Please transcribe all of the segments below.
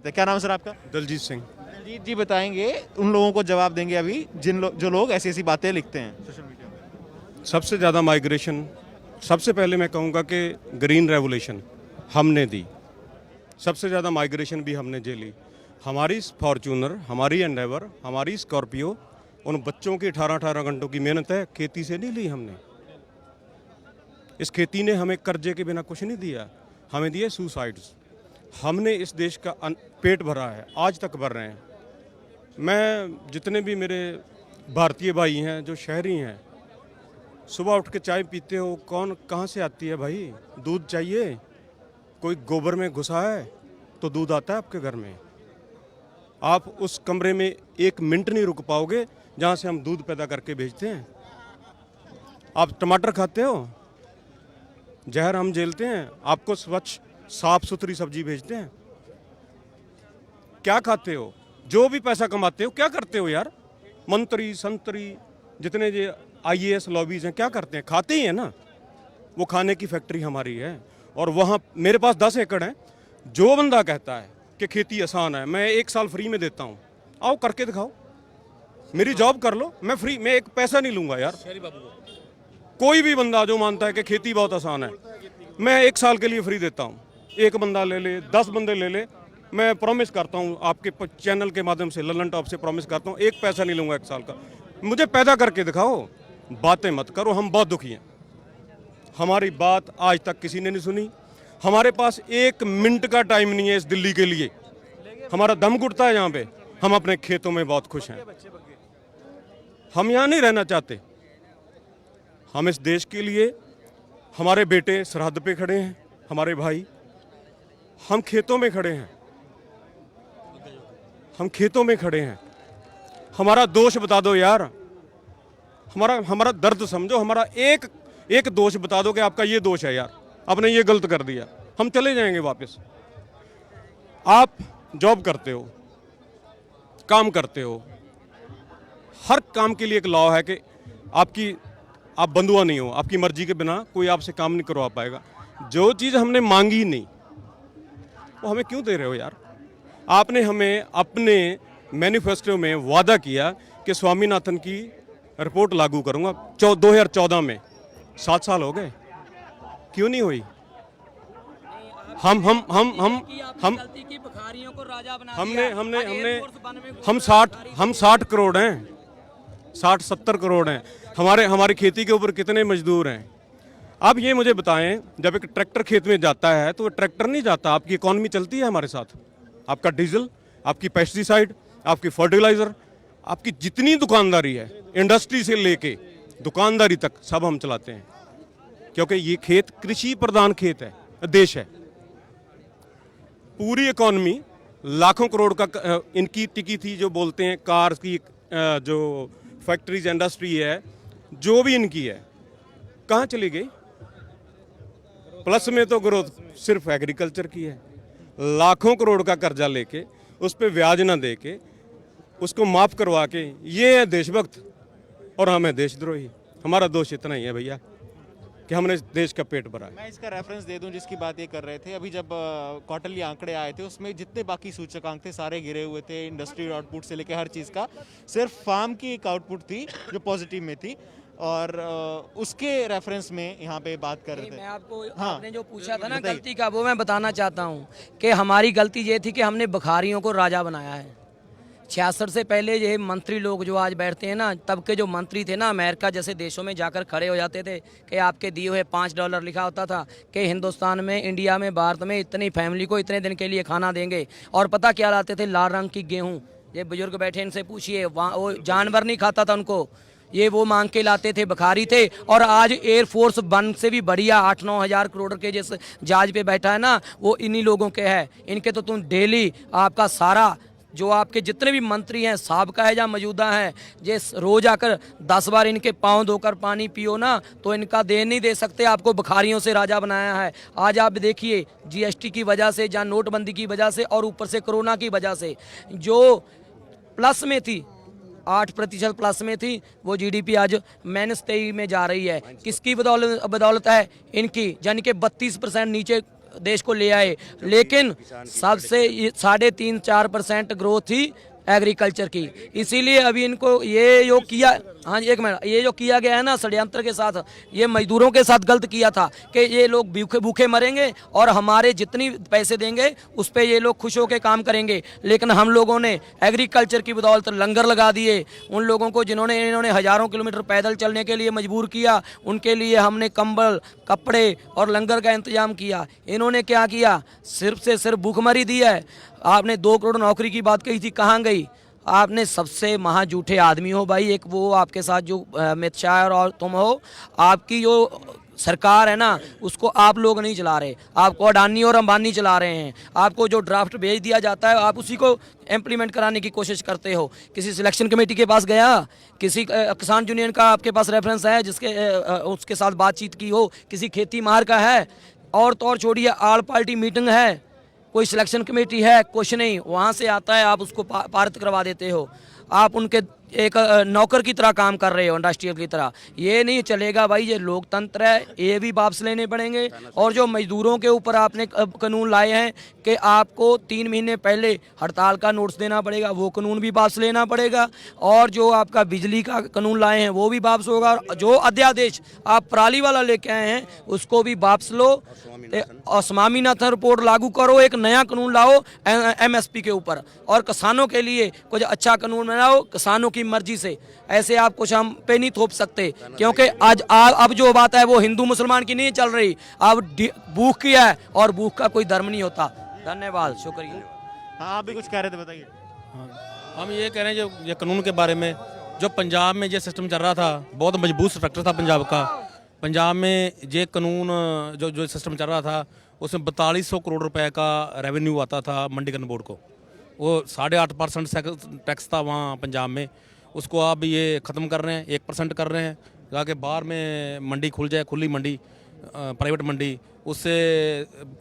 हैं। क्या नाम है सर आपका? दलजीत सिंह। दलजीत जी बताएंगे, उन लोगों को जवाब देंगे अभी जो लोग ऐसी ऐसी बातें लिखते हैं सोशल मीडिया पे। सबसे ज़्यादा माइग्रेशन, सबसे पहले मैं कहूँगा कि ग्रीन रेवोल्यूशन हमने दी। सबसे ज़्यादा माइग्रेशन भी हमने झेली। हमारी फॉर्च्यूनर, हमारी एंडेवर, हमारी स्कॉर्पियो, उन बच्चों की 18-18 घंटों की मेहनत है, खेती से नहीं ली हमने। इस खेती ने हमें कर्जे के बिना कुछ नहीं दिया, हमें दिए सुसाइड्स। हमने इस देश का पेट भरा है, आज तक भर रहे हैं। मैं जितने भी मेरे भारतीय भाई हैं जो शहरी हैं, सुबह उठ के चाय पीते हो, कौन कहाँ से आती है भाई? दूध चाहिए, कोई गोबर में घुसा है तो दूध आता है आपके घर में। आप उस कमरे में 1 मिनट नहीं रुक पाओगे जहाँ से हम दूध पैदा करके भेजते हैं। आप टमाटर खाते हो, जहर हम झेलते हैं, आपको स्वच्छ साफ सुथरी सब्जी भेजते हैं। क्या खाते हो? जो भी पैसा कमाते हो क्या करते हो यार? मंत्री संतरी जितने जो IAS लॉबीज हैं क्या करते हैं? खाते ही हैं ना। वो खाने की फैक्ट्री हमारी है। और वहाँ मेरे पास 10 एकड़ हैं। जो बंदा कहता है कि खेती आसान है, मैं 1 साल फ्री में देता हूँ, आओ करके दिखाओ, मेरी जॉब कर लो, मैं फ्री में 1 पैसा नहीं लूँगा यार। कोई भी बंदा जो मानता है कि खेती बहुत आसान है, मैं 1 साल के लिए फ्री देता हूँ। 1 बंदा ले ले, 10 बंदे ले ले, मैं प्रॉमिस करता हूँ आपके चैनल के माध्यम से, ललन टॉप से प्रॉमिस करता हूँ, 1 पैसा नहीं लूँगा 1 साल का। मुझे पैदा करके दिखाओ, बातें मत करो। हम बहुत दुखी हैं, हमारी बात आज तक किसी ने नहीं सुनी। हमारे पास 1 मिनट का टाइम नहीं है इस दिल्ली के लिए। हमारा दम घुटता है यहाँ पे। हम अपने खेतों में बहुत खुश हैं, हम यहाँ नहीं रहना चाहते। हम इस देश के लिए, हमारे बेटे सरहद पे खड़े हैं, हमारे भाई, हम खेतों में खड़े हैं, हम खेतों में खड़े हैं। हमारा दोष बता दो यार, हमारा दर्द समझो। हमारा एक दोष बता दो कि आपका ये दोष है यार, आपने ये गलत कर दिया, हम चले जाएंगे वापस। आप जॉब करते हो, काम करते हो, हर काम के लिए एक लॉ है कि आप बंधुआ नहीं हो, आपकी मर्जी के बिना कोई आपसे काम नहीं करवा पाएगा। जो चीज़ हमने मांगी नहीं वो हमें क्यों दे रहे हो यार? आपने हमें अपने मैनिफेस्टो में वादा किया कि स्वामीनाथन की रिपोर्ट लागू करूंगा 2014 में। 7 साल हो गए, क्यों नहीं हुई? हम 60 करोड़ हैं, 60-70 करोड़ हैं। हमारी खेती के ऊपर कितने मजदूर हैं? अब ये मुझे बताएं, जब एक ट्रैक्टर खेत में जाता है तो वो ट्रैक्टर नहीं जाता, आपकी इकॉनमी चलती है हमारे साथ। आपका डीजल, आपकी पेस्टिसाइड, आपकी फर्टिलाइजर, आपकी जितनी दुकानदारी है, इंडस्ट्री से लेके दुकानदारी तक, सब हम चलाते हैं। क्योंकि ये खेत कृषि प्रधान खेत है, देश है। पूरी इकॉनमी लाखों करोड़ का इनकी टिकी थी, जो बोलते हैं कार्स की, जो फैक्ट्रीज इंडस्ट्री है, जो भी इनकी है, कहाँ चली गई? प्लस में तो ग्रोथ सिर्फ एग्रीकल्चर की है। लाखों करोड़ का कर्जा लेके, उस पर ब्याज ना दे के, उसको माफ करवा के, ये है देशभक्त और हम है देशद्रोही। हमारा दोष इतना ही है भैया कि हमने देश का पेट भरा है। मैं इसका रेफरेंस दे दूं जिसकी बात ये कर रहे थे। अभी जब क्वार्टरली आंकड़े आए थे, उसमें जितने बाकी सूचकांक थे सारे गिरे हुए थे, इंडस्ट्री आउटपुट से लेकर हर चीज़ का। सिर्फ फार्म की एक आउटपुट थी जो पॉजिटिव में थी, और उसके रेफरेंस में यहाँ पे बात कर रहे थे। मैं आपको आपने जो पूछा था ना गलती का, वो मैं बताना चाहता हूँ कि हमारी गलती ये थी कि हमने भिखारियों को राजा बनाया है। 66 से पहले ये मंत्री लोग जो आज बैठते हैं ना, तब के जो मंत्री थे ना, अमेरिका जैसे देशों में जाकर खड़े हो जाते थे कि आपके दिए हुए $5 लिखा होता था कि हिंदुस्तान में, इंडिया में, भारत में इतनी फैमिली को इतने दिन के लिए खाना देंगे। और पता क्या लाते थे? लाल रंग की गेहूँ। ये बुजुर्ग बैठे, इनसे पूछिए, वो जानवर नहीं खाता था उनको, ये वो मांग के लाते थे, भिखारी थे। और आज एयरफोर्स 1 से भी बढ़िया 8-9 हज़ार करोड़ के जिस जहाज पे बैठा है ना, वो इन्हीं लोगों के है। इनके तो तुम डेली आपका सारा जो आपके जितने भी मंत्री हैं, साहब है या मौजूदा हैं, ये रोज आकर 10 बार इनके पाँव धोकर पानी पियो ना, तो इनका दे नहीं दे सकते। आपको भिखारियों से राजा बनाया है। आज आप देखिए, GST की वजह से, या नोटबंदी की वजह से, और ऊपर से कोरोना की वजह से, जो प्लस में थी 8% प्लस में थी, वो GDP आज -23 में जा रही है। किसकी बदौलत है? इनकी, यानी कि 32% नीचे देश को ले आए, लेकिन सबसे 3.5-4% ग्रोथ थी एग्रीकल्चर की। इसीलिए अभी इनको ये जो किया, हाँ एक मिनट, ये जो किया गया है ना षड्यंत्र के साथ, ये मजदूरों के साथ गलत किया था कि ये लोग भूखे भूखे मरेंगे और हमारे जितनी पैसे देंगे उस पे ये लोग खुश होकर काम करेंगे। लेकिन हम लोगों ने एग्रीकल्चर की बदौलत लंगर लगा दिए। उन लोगों को जिन्होंने इन्होंने हज़ारों किलोमीटर पैदल चलने के लिए मजबूर किया, उनके लिए हमने कंबल, कपड़े और लंगर का इंतजाम किया। इन्होंने क्या किया, सिर्फ से सिर्फ भूखमरी दी है। आपने 2 करोड़ नौकरी की बात कही थी, कहाँ गई? आपने सबसे महा झूठे आदमी हो भाई, एक वो आपके साथ जो अमित शाह और तुम हो, आपकी जो सरकार है ना उसको आप लोग नहीं चला रहे, आपको अडानी और अंबानी चला रहे हैं। आपको जो ड्राफ्ट भेज दिया जाता है आप उसी को इम्प्लीमेंट कराने की कोशिश करते हो। किसी सिलेक्शन कमेटी के पास गया, किसी किसान यूनियन का आपके पास रेफरेंस है जिसके उसके साथ बातचीत की हो, किसी खेती मार का है? और तो और छोड़िए, ऑल पार्टी मीटिंग है, कोई सिलेक्शन कमेटी है? कुछ नहीं, वहाँ से आता है आप उसको पारित करवा देते हो। आप उनके एक नौकर की तरह काम कर रहे हो, इंडस्ट्रियल की तरह। ये नहीं चलेगा भाई, ये लोकतंत्र है, ये भी वापस लेने पड़ेंगे। और जो मजदूरों के ऊपर आपने कानून लाए हैं कि आपको 3 महीने पहले हड़ताल का नोटिस देना पड़ेगा, वो कानून भी वापस लेना पड़ेगा। और जो आपका बिजली का कानून लाए हैं वो भी वापस होगा। जो अध्यादेश आप पराली वाला लेके आए हैं उसको भी वापस लो और स्वामीनाथन रिपोर्ट लागू करो। एक नया कानून लाओ MSP के ऊपर, और किसानों के लिए कुछ अच्छा कानून बनाओ किसानों की मर्जी से। ऐसे आप कुछ हम पे नहीं थोप सकते, क्योंकि आज अब जो बात है वो हिंदू मुसलमान की नहीं चल रही, अब भूख की है, और भूख का कोई धर्म नहीं होता। धन्यवाद, शुक्रिया। हाँ आप भी कुछ कह रहे थे, बताइए। हम ये कह रहे हैं जो ये कानून के बारे में, जो पंजाब में ये सिस्टम चल रहा था, बहुत मजबूत स्ट्रक्चर था पंजाब का। पंजाब में ये कानून जो सिस्टम चल रहा था उसमें 4200 करोड़ रुपए का रेवेन्यू आता था मंडीकरण बोर्ड को। वो 8.5% टैक्स था वहाँ पंजाब में, उसको आप ये ख़त्म कर रहे हैं, 1% कर रहे हैं। जाके बाहर में मंडी खुल जाए, खुली मंडी, प्राइवेट मंडी, उससे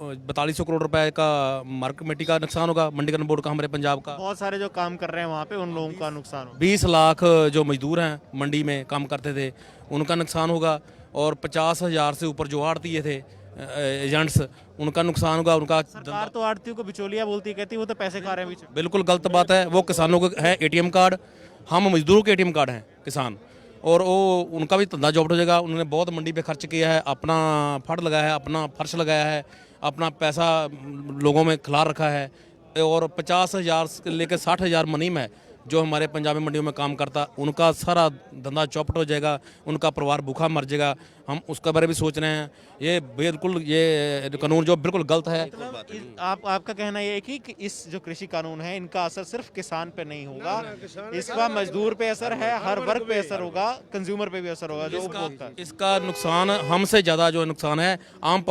4200 करोड़ रुपए का मार्केट कमेटी का नुकसान होगा, मंडीकरण बोर्ड का, हमारे पंजाब का। बहुत सारे जो काम कर रहे हैं वहाँ पे उन लोगों का नुकसान होगा। 20 लाख जो मजदूर हैं मंडी में काम करते थे उनका नुकसान होगा, और 50,000 से ऊपर जो आड़ती थे एजेंट्स, उनका नुकसान होगा। उनका सरकार तो आड़तियों को बिचौलिया बोलती है, कहती है वो तो पैसे खा रहे हैं बीच में। बिल्कुल गलत बात है। वो किसानों को है ATM कार्ड, हम मजदूरों के ATM कार्ड हैं किसान, और वो उनका भी धंधा जॉब हो जाएगा। उन्होंने बहुत मंडी पे खर्च किया है, अपना फंड लगाया है, अपना फर्श लगाया है, अपना पैसा लोगों में खिला रखा है, और 50,000 से लेकर 60,000 मुनीम है जो हमारे पंजाबी मंडियों में काम करता, उनका सारा धंधा चौपट हो जाएगा, उनका परिवार भूखा मर जाएगा। हम उसके बारे में भी सोच रहे हैं। ये बिल्कुल, ये कानून जो बिल्कुल गलत है। आपका कहना ये है कि इस जो कृषि कानून है इनका असर सिर्फ किसान पे नहीं होगा, इसका मजदूर पे असर है, हर वर्ग पे असर होगा, कंज्यूमर पे भी असर होगा, जो उपभोक्ता है। इसका नुकसान हमसे ज़्यादा जो नुकसान है आम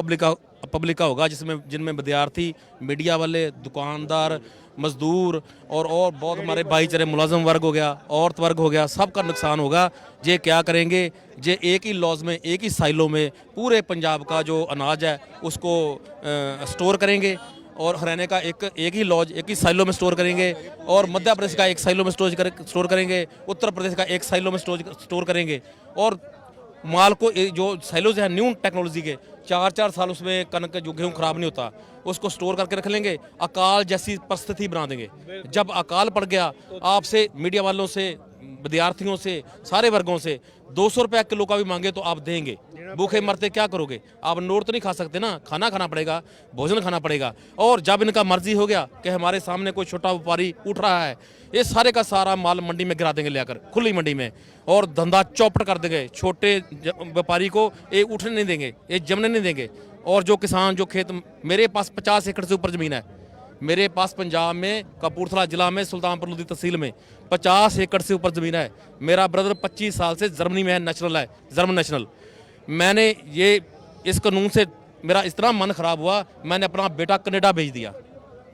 पब्लिक का होगा, जिनमें विद्यार्थी, मीडिया वाले, दुकानदार, मजदूर और बहुत हमारे भाईचारे, मुलाजम वर्ग हो गया, औरत वर्ग हो गया, सबका नुकसान होगा। ये क्या करेंगे, ये एक ही लॉज में, एक ही साइलों में पूरे पंजाब का जो अनाज है उसको स्टोर करेंगे, और हरियाणा का एक ही लॉज, एक ही साइलों में स्टोर करेंगे, और मध्य प्रदेश का एक साइलों में स्टोर करेंगे, उत्तर प्रदेश का एक साइलों में स्टोर करेंगे। और माल को जो साइलोज हैं न्यू टेक्नोलॉजी के, 4-4 साल उसमें कनक जो गेहूँ खराब नहीं होता, उसको स्टोर करके रख लेंगे। अकाल जैसी परिस्थिति बना देंगे। जब अकाल पड़ गया, आपसे, मीडिया वालों से, विद्यार्थियों से, सारे वर्गों से 200 रुपये किलो का भी मांगे तो आप देंगे। भूखे मरते क्या करोगे? आप नोट तो नहीं खा सकते ना, खाना खाना पड़ेगा, भोजन खाना पड़ेगा। और जब इनका मर्जी हो गया कि हमारे सामने कोई छोटा व्यापारी उठ रहा है, ये सारे का सारा माल मंडी में गिरा देंगे लेकर, खुली मंडी में, और धंधा चौपट कर देंगे। छोटे व्यापारी को ये उठने नहीं देंगे, ये जमने नहीं देंगे। और जो किसान, जो खेत, मेरे पास 50 एकड़ से ऊपर ज़मीन है, मेरे पास पंजाब में कपूरथला जिला में सुल्तानपुर लोधी तहसील में 50 एकड़ से ऊपर ज़मीन है। मेरा ब्रदर 25 साल से जर्मनी में है, नेशनल है, जर्मन नेशनल। मैंने ये इस कानून से मेरा इस तरह मन ख़राब हुआ, मैंने अपना बेटा कनाडा भेज दिया।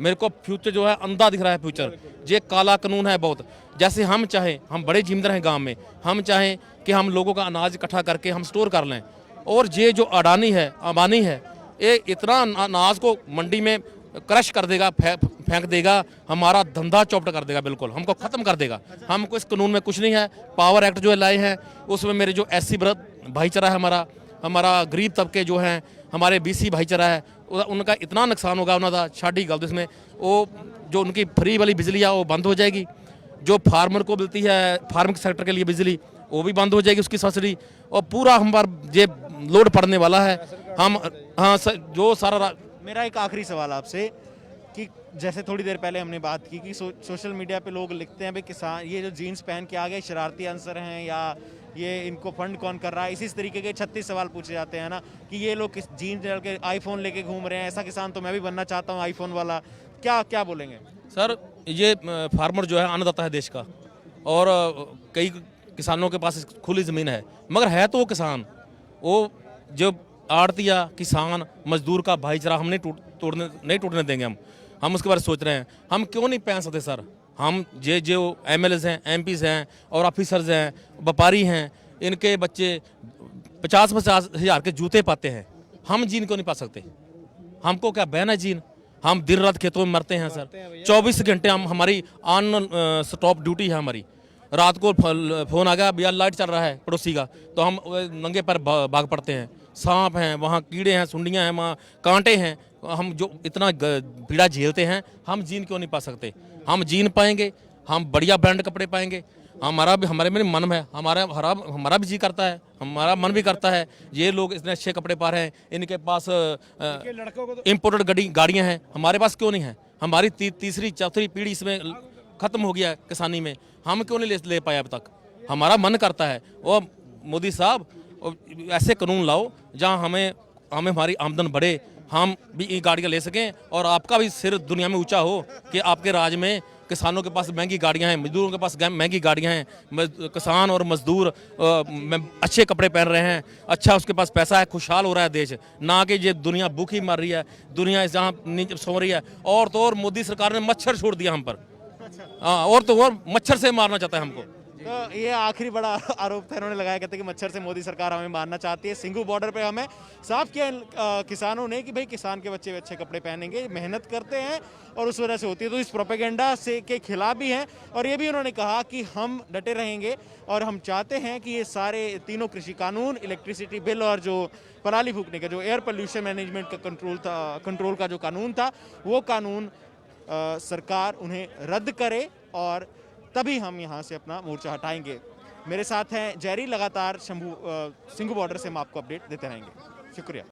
मेरे को फ्यूचर जो है अंधा दिख रहा है फ्यूचर। ये काला कानून है बहुत। जैसे हम चाहें, हम बड़े जिम्मेदार हैं गांव में, हम चाहें कि हम लोगों का अनाज इकट्ठा करके हम स्टोर कर लें, और ये जो अडानी है, अंबानी है, ये इतना अनाज को मंडी में क्रश कर देगा, फेंक देगा, हमारा धंधा चौपट कर देगा, बिल्कुल हमको ख़त्म कर देगा। हमको इस कानून में कुछ नहीं है। पावर एक्ट जो लाए हैं उसमें मेरे जो SC भाईचारा है, हमारा गरीब तबके जो हैं, हमारे BC भाईचारा है, उनका इतना नुकसान होगा उन्होंने छाड़ी गल उसमें वो जो उनकी फ्री वाली बिजली है वो बंद हो जाएगी, जो फार्मर को मिलती है फार्मिंग सेक्टर के लिए बिजली वो भी बंद हो जाएगी उसकी सब्सिडी, और पूरा हम पर ये लोड पड़ने वाला है। हम हाँ जो सारा मेरा एक आखिरी सवाल आपसे कि जैसे थोड़ी देर पहले हमने बात की कि सोशल मीडिया पे लोग लिखते हैं भाई किसान ये जो जीन्स पहन के आ गए शरारती आंसर हैं या ये इनको फंड कौन कर रहा है, इसी तरीके के 36 सवाल पूछे जाते हैं ना कि ये लोग किस जीन्स डाल के आईफोन लेके घूम रहे हैं, ऐसा किसान तो मैं भी बनना चाहता हूँ आईफोन वाला, क्या क्या बोलेंगे? सर ये फार्मर जो है अन्नदाता है देश का, और कई किसानों के पास खुली ज़मीन है, मगर है तो वो किसान, वो जो आड़तिया किसान मजदूर का भाईचारा हम नहीं टूटने देंगे। हम उसके बारे में सोच रहे हैं, हम क्यों नहीं पहन सकते सर? हम जो MLAs हैं, MPs हैं और ऑफिसर्स हैं, व्यापारी हैं, इनके बच्चे 50-50 हज़ार के जूते पाते हैं, हम जीन क्यों नहीं पा सकते? हमको क्या बहन है जीन? हम दिन रात खेतों में मरते हैं सर, 24 घंटे हम हमारी ऑन स्टॉप ड्यूटी है हमारी। रात को फ़ोन आ गया भैया लाइट चल रहा है पड़ोसी का, तो हम नंगे पर भाग पड़ते हैं। सांप हैं वहाँ, कीड़े हैं, सुंडियाँ हैं वहाँ, कांटे हैं, हम जो इतना पीड़ा झेलते हैं, हम जीन क्यों नहीं पा सकते? हम जीन पाएंगे, हम बढ़िया ब्रांड कपड़े पाएंगे, हमारे में मन है, हमारा भी जी करता है, हमारा मन भी करता है ये लोग इतने अच्छे कपड़े पा रहे हैं, इनके पास इम्पोर्टेड गाड़ियाँ हैं, हमारे पास क्यों नहीं है? हमारी तीसरी चौथी पीढ़ी इसमें ख़त्म हो गया किसानी में, हम क्यों नहीं ले पाए अब तक? हमारा मन करता है वो मोदी साहब ऐसे कानून लाओ जहाँ हमें हमारी आमदन बढ़े, हम भी ये गाड़ियाँ ले सकें और आपका भी सिर दुनिया में ऊंचा हो कि आपके राज में किसानों के पास महंगी गाड़ियाँ हैं, मजदूरों के पास महंगी गाड़ियाँ हैं, किसान और मजदूर अच्छे कपड़े पहन रहे हैं, अच्छा उसके पास पैसा है, खुशहाल हो रहा है देश, ना कि ये दुनिया भूखी मर रही है, दुनिया जहाँ नीचे सो रही है। और तो और मोदी सरकार ने मच्छर छोड़ दिया हम पर, हाँ, और तो और मच्छर से मारना चाहता है हमको। तो ये आखिरी बड़ा आरोप था इन्होंने लगाया, कहते कि मच्छर से मोदी सरकार हमें मारना चाहती है। सिंघू बॉर्डर पे हमें साफ किया किसानों ने कि भाई किसान के बच्चे अच्छे कपड़े पहनेंगे, मेहनत करते हैं और उस वजह से होती है, तो इस प्रोपेगेंडा से के खिलाफ भी हैं। और ये भी उन्होंने कहा कि हम डटे रहेंगे और हम चाहते हैं कि ये सारे तीनों कृषि कानून, इलेक्ट्रिसिटी बिल और जो पराली फूकने का जो एयर पोल्यूशन मैनेजमेंट का कंट्रोल का जो कानून था, वो कानून सरकार उन्हें रद्द करे और तभी हम यहाँ से अपना मोर्चा हटाएंगे। मेरे साथ हैं जेरी, लगातार सिंघू बॉर्डर से हम आपको अपडेट देते रहेंगे। शुक्रिया।